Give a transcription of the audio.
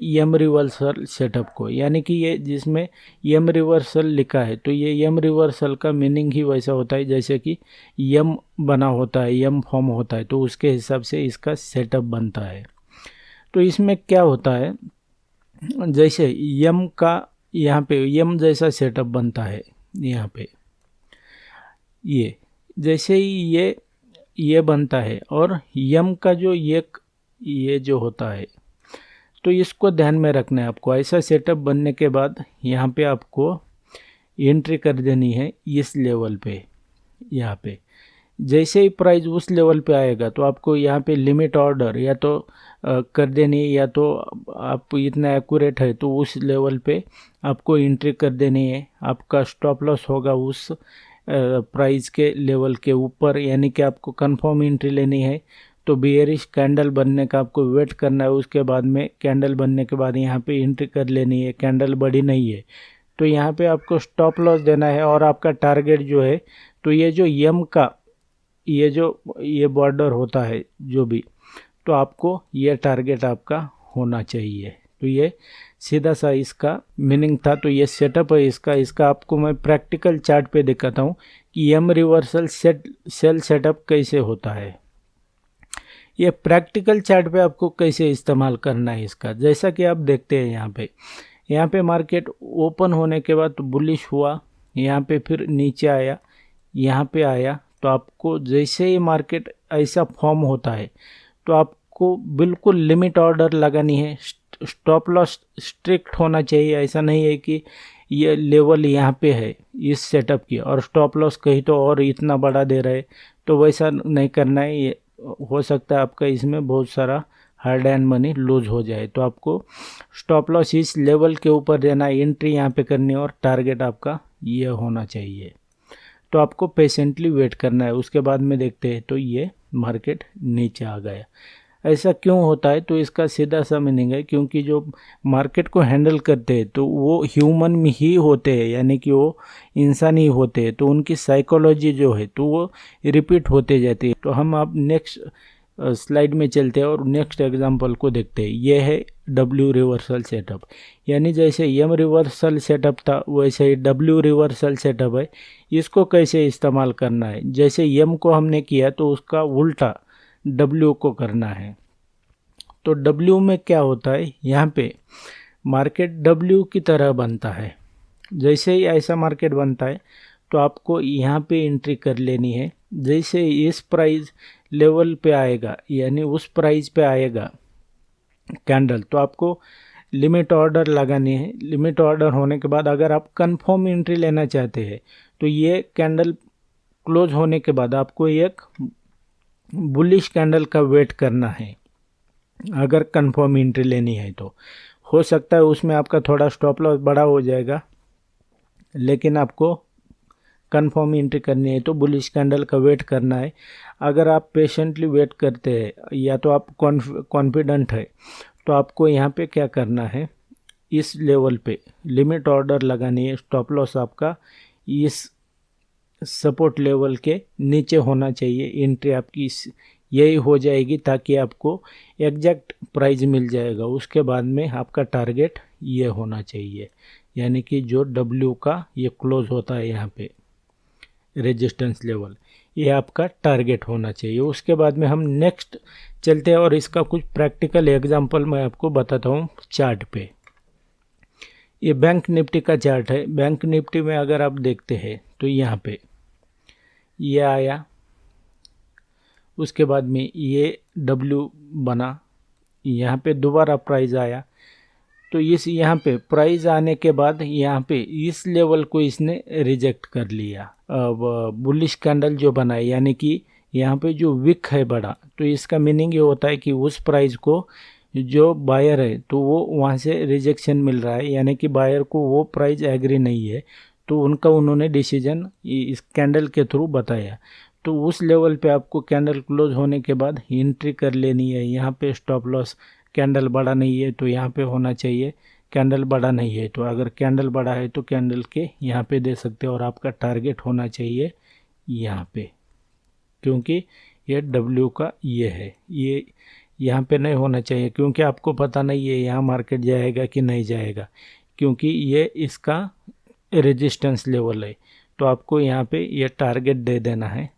M reversal setup को, यानी कि ये जिसमें एम रिवर्सल लिखा है तो ये एम रिवर्सल का मीनिंग ही वैसा होता है जैसे कि एम बना होता है, एम फॉर्म होता है, तो उसके हिसाब से इसका सेटअप बनता है। तो इसमें क्या होता है, जैसे एम का यहाँ पे एम जैसा सेटअप बनता है, यहाँ पे ये जैसे ही ये बनता है, और एम का जो ये जो होता है, तो इसको ध्यान में रखना है आपको। ऐसा सेटअप बनने के बाद यहाँ पे आपको एंट्री कर देनी है इस लेवल पे। यहाँ पे जैसे ही प्राइस उस लेवल पे आएगा तो आपको यहाँ पे लिमिट ऑर्डर या तो कर देनी है, या तो आप इतना एक्यूरेट है तो उस लेवल पे आपको एंट्री कर देनी है। आपका स्टॉप लॉस होगा उस प्राइस के लेवल के ऊपर, यानी कि आपको कंफर्म एंट्री लेनी है। तो बेयरिश कैंडल बनने का आपको वेट करना है, उसके बाद में कैंडल बनने के बाद यहाँ पे एंट्री कर लेनी है। कैंडल बड़ी नहीं है तो यहाँ पे आपको स्टॉप लॉस देना है, और आपका टारगेट जो है, तो ये जो एम का ये बॉर्डर होता है जो भी, तो आपको ये टारगेट आपका होना चाहिए। तो ये सीधा सा इसका मीनिंग था। तो ये सेटअप है इसका आपको मैं प्रैक्टिकल चार्ट पे दिखाता हूँ कि एम रिवर्सल सेल सेटअप कैसे होता है। ये प्रैक्टिकल चार्ट पे आपको कैसे इस्तेमाल करना है इसका, जैसा कि आप देखते हैं यहाँ पे मार्केट ओपन होने के बाद तो बुलिश हुआ, यहाँ पे फिर नीचे आया, यहाँ पे आया। तो आपको जैसे ही मार्केट ऐसा फॉर्म होता है तो आपको बिल्कुल लिमिट ऑर्डर लगानी है। स्टॉप लॉस स्ट्रिक्ट होना चाहिए, ऐसा नहीं है कि ये लेवल यहाँ पे है इस सेटअप की और स्टॉप लॉस कहीं तो और इतना बड़ा दे रहे, तो वैसा नहीं करना है। ये हो सकता है आपका इसमें बहुत सारा हार्ड एंड मनी लूज हो जाए। तो आपको स्टॉप लॉस इस लेवल के ऊपर देना है, एंट्री यहाँ पे करनी है, और टारगेट आपका ये होना चाहिए। तो आपको पेशेंटली वेट करना है। उसके बाद में देखते हैं तो ये मार्केट नीचे आ गया। ऐसा क्यों होता है, तो इसका सीधा सा मीनिंग है क्योंकि जो मार्केट को हैंडल करते हैं तो वो ह्यूमन में ही होते हैं, यानी कि वो इंसान ही होते हैं। तो उनकी साइकोलॉजी जो है तो वो रिपीट होते जाती है। तो हम अब नेक्स्ट स्लाइड में चलते हैं और नेक्स्ट एग्जांपल को देखते हैं। ये है डब्ल्यू रिवर्सल सेटअप, यानी जैसे एम रिवर्सल सेटअप था वैसे ही डब्ल्यू रिवर्सल सेटअप है। इसको कैसे इस्तेमाल करना है, जैसे एम को हमने किया तो उसका उल्टा डब्ल्यू को करना है। तो डब्ल्यू में क्या होता है, यहाँ पे मार्केट डब्ल्यू की तरह बनता है। जैसे ही ऐसा मार्केट बनता है तो आपको यहाँ पे एंट्री कर लेनी है। जैसे इस प्राइस लेवल पे आएगा, यानी उस प्राइस पे आएगा कैंडल, तो आपको लिमिट ऑर्डर लगानी है। लिमिट ऑर्डर होने के बाद अगर आप कंफर्म एंट्री लेना चाहते हैं तो ये कैंडल क्लोज होने के बाद आपको एक बुलिश कैंडल का वेट करना है। अगर कंफर्म एंट्री लेनी है तो हो सकता है उसमें आपका थोड़ा स्टॉप लॉस बड़ा हो जाएगा, लेकिन आपको कंफर्म एंट्री करनी है तो बुलिश कैंडल का वेट करना है। अगर आप पेशेंटली वेट करते हैं या तो आप कॉन्फिडेंट है तो आपको यहाँ पे क्या करना है, इस लेवल पे लिमिट ऑर्डर लगानी है। स्टॉप लॉस आपका इस सपोर्ट लेवल के नीचे होना चाहिए। एंट्री आपकी यही हो जाएगी ताकि आपको एग्जैक्ट प्राइस मिल जाएगा। उसके बाद में आपका टारगेट ये होना चाहिए, यानी कि जो डब्ल्यू का ये क्लोज होता है यहाँ पे रेजिस्टेंस लेवल, ये आपका टारगेट होना चाहिए। उसके बाद में हम नेक्स्ट चलते हैं और इसका कुछ प्रैक्टिकल एग्जांपल मैं आपको बताता हूँ चार्ट पे। ये बैंक निफ्टी का चार्ट है। बैंक निफ्टी में अगर आप देखते हैं तो यहाँ पे ये आया, उसके बाद में ये डब्ल्यू बना, यहाँ पे दोबारा प्राइस आया। तो इस यहाँ पे प्राइस आने के बाद यहाँ पे इस लेवल को इसने रिजेक्ट कर लिया। अब बुलिश कैंडल जो बना है, यानी कि यहाँ पे जो विक है बड़ा, तो इसका मीनिंग ये होता है कि उस प्राइस को जो बायर है तो वो वहाँ से रिजेक्शन मिल रहा है, यानी कि बायर को वो प्राइस एग्री नहीं है। तो उन्होंने डिसीजन इस कैंडल के थ्रू बताया। तो उस लेवल पे आपको कैंडल क्लोज होने के बाद एंट्री कर लेनी है। यहाँ पे स्टॉप लॉस, कैंडल बड़ा नहीं है तो यहाँ पे होना चाहिए, कैंडल बड़ा नहीं है तो अगर कैंडल बड़ा है तो कैंडल के यहाँ पे दे सकते हो, और आपका टारगेट होना चाहिए यहाँ पे, क्योंकि ये डब्ल्यू का ये है, ये यहाँ पे नहीं होना चाहिए, क्योंकि आपको पता नहीं है यहाँ मार्केट जाएगा कि नहीं जाएगा, क्योंकि ये इसका रेजिस्टेंस लेवल है। तो आपको यहाँ पे ये टारगेट दे देना है